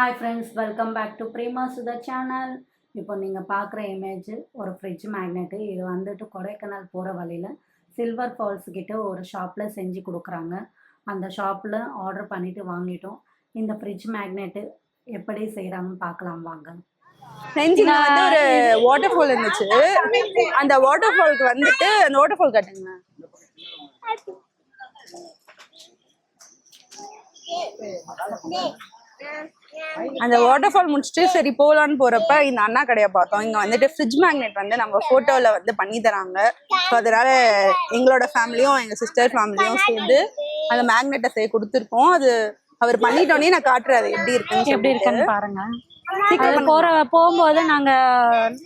Hi friends, welcome back to Prema Sudha channel. இப்போ நீங்கள் பார்க்குற இமேஜ் ஒரு ஃப்ரிட்ஜ் மேக்னெட்டு. இது வந்துட்டு கொடைக்கானல் போகிற வழியில் சில்வர் ஃபால்ஸ் கிட்ட ஒரு ஷாப்பில் செஞ்சு கொடுக்குறாங்க. அந்த ஷாப்பில் ஆர்டர் பண்ணிவிட்டு வாங்கிட்டோம். இந்த ஃப்ரிட்ஜ் மேக்னெட்டு எப்படி செய்கிறாங்கன்னு பார்க்கலாம் வாங்க. செஞ்சில வந்து ஒரு வாட்டர் ஃபால் இருந்துச்சு. அந்த வாட்டர் ஃபாலுக்கு வந்துட்டு அந்த வாட்டர் ஃபால் காட்டுங்க. அந்த வாட்டர் ஃபால் முடிச்சுட்டு சரி போகலான்னு போறப்ப இந்த அண்ணா கடையை பார்த்தோம். இங்க வந்துட்டு ஃப்ரிட்ஜ் மேக்னெட் வந்து நம்ம போட்டோல வந்து பண்ணி தராங்க. ஸோ அதனால எங்களோட ஃபேமிலியும் எங்க சிஸ்டர் ஃபேமிலியும் சேர்ந்து அந்த மேக்னெட்டை செய்ய கொடுத்துருக்கோம். அது அவர் பண்ணிட்டோன்னே நான் காட்டுறேன் அது எப்படி இருக்குன்னு பாருங்க. போகும்போது நாங்கள்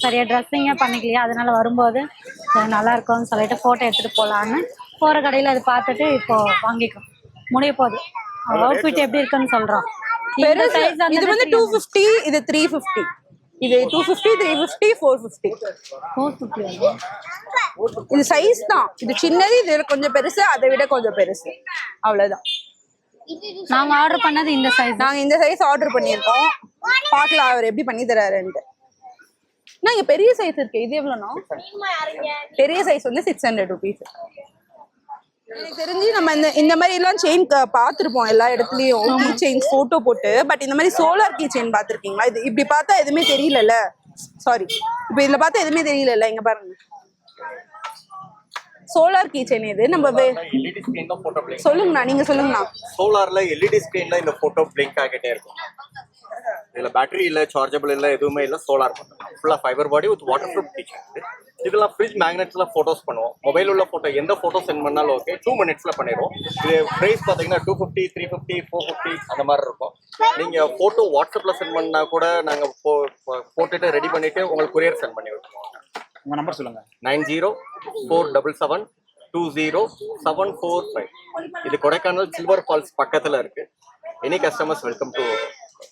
சரியா ட்ரெஸ்ஸிங்கே பண்ணிக்கலையா, அதனால வரும்போது நல்லா இருக்கும்னு சொல்லிட்டு ஃபோட்டோ எடுத்துகிட்டு போகலான்னு போகிற கடையில் அது பார்த்துட்டு இப்போ வாங்கிக்கோம். முடிய போகுது. அவுட்ஃபிட் எப்படி இருக்குன்னு சொல்கிறோம். இது வந்து 250, இது 350. இது 250, 350, 450. இது சைஸ் தான். இது சின்னது, இது கொஞ்சம் பெருசு, அதை விட கொஞ்சம் பெருசு, அவ்வளவுதான். நாங்க ஆர்டர் பண்ணது இந்த சைஸ். நாங்க இந்த சைஸ் ஆர்டர் பண்ணியிருக்கோம். பார்க்கலாம் அவர் எப்படி பண்ணி தராருன்ட்டு. இங்க பெரிய சைஸ் இருக்கு. இது எவ்வளோனா? பெரிய சைஸ் வந்து 600 rupees. எனக்கு தெரிஞ்சு நம்ம இந்த மாதிரி எல்லாம் செயின் பார்த்துருப்போம் எல்லா இடத்துலயும், கீ செயின் போட்டோ போட்டு. பட் இந்த மாதிரி சோலார் கீ செயின் பார்த்துருக்கீங்களா? இது இப்படி பார்த்தா எதுவுமே தெரியல. சாரி, இப்ப இதுல பார்த்தா எதுவுமே தெரியல. இங்க பாருங்க, சோலார் கீ செயின். இது நம்ம எல்இடி ஸ்கிரீன் தான் போட்டோ பிளிங்க். சொல்லுங்கண்ணா, நீங்க சொல்லுங்கண்ணா. சோலார்ல எல்இடி ஸ்கிரீன்ல இந்த போட்டோ பிளிங்க் ஆகிட்டே இருக்கும். இதுல பேட்டரி இல்ல, சார்ஜபிள் இல்ல, எதுவுமே இல்ல. சோலார் ஃபுல்லா fibre body with water proof kitchen. இதெல்லாம் ஃப்ரிட்ஜ் மேக்னெட்ஸ்ல போட்டோஸ் பண்ணுவோம். மொபைல் உள்ள போட்டோ எந்த போட்டோ சென்ட் பண்ணாலும் ஓகே, 2 minutesல பண்ணிடுவோம். இது பிரைஸ் பாத்தீங்கன்னா 250, 350, 450 அந்த மாதிரி இருக்கும். நீங்க போட்டோ வாட்ஸ்அப்ல சென்ட் பண்ணா கூட நாங்க போட்டுட்டு ரெடி பண்ணிட்டு உங்களுக்கு கொரியர் சென்ட் பண்ணி விட்டுருவோம். உங்க நம்பர் சொல்லுங்க. 9047774745. இது கொடைக்கானல் சில்வர் ஃபால்ஸ் பக்கத்துல இருக்கு. Any customers welcome to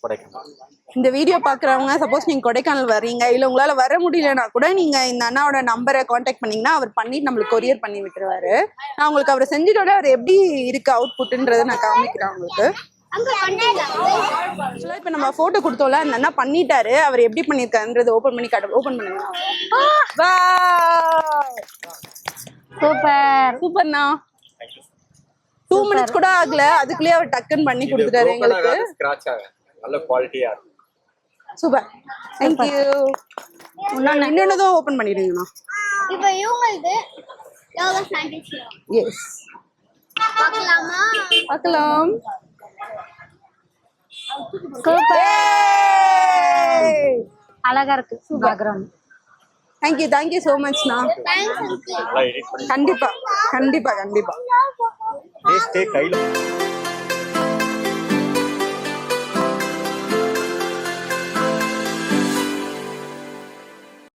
Kodaikanal. இந்த வீடியோ பாக்குறவங்க சப்போஸ் நீங்க கொடைக்கானல் வர்றீங்க, இல்ல உங்களால வர முடியலன்னா கூட நீங்க இந்த அண்ணாவோட நம்பரை கான்டாக்ட் பண்ணீங்கன்னா அவர் பண்ணி நம்மளுக்கு கொரியர் பண்ணி விட்டுருவாரு. நான் உங்களுக்கு அவரை செஞ்சுட்டோட அவர் எப்படி இருக்கு அவுட்புட்ன்றதை நான் காமிக்கிறேன் உங்களுக்கு. இப்ப நம்ம போட்டோ கொடுத்தோம்ல, அந்த அண்ணா பண்ணிட்டாரு. அவர் எப்படி பண்ணிருக்காருன்றது ஓபன் பண்ணி காட்டு. ஓபன் பண்ணுங்க. சூப்பர் சூப்பர்ண்ணா. 2 minutes கூட ஆகல, அதுக்குள்ளே அவர் டக்குன்னு பண்ணி கொடுத்துட்டாரு எங்களுக்கு. ஸ்கிராட்ச் ஆகும், நல்ல குவாலிட்டியா இருக்கு. Super, thank you. இன்னொன்னதும் ஓபன் பண்ணிடுங்கண்ணா. இப்போ இவங்களுக்கு எவ்வளவு சாண்டிச்சு? எஸ், பார்க்கலாமா? பார்க்கலாம். சூப்பர், அழகா இருக்கு background. Thank you so much ண்ணா. தேங்க்ஸ். நல்லா எடிட் பண்ணி கண்டிப்பா கண்டிப்பா கண்டிப்பா. டேஸ்டே கையில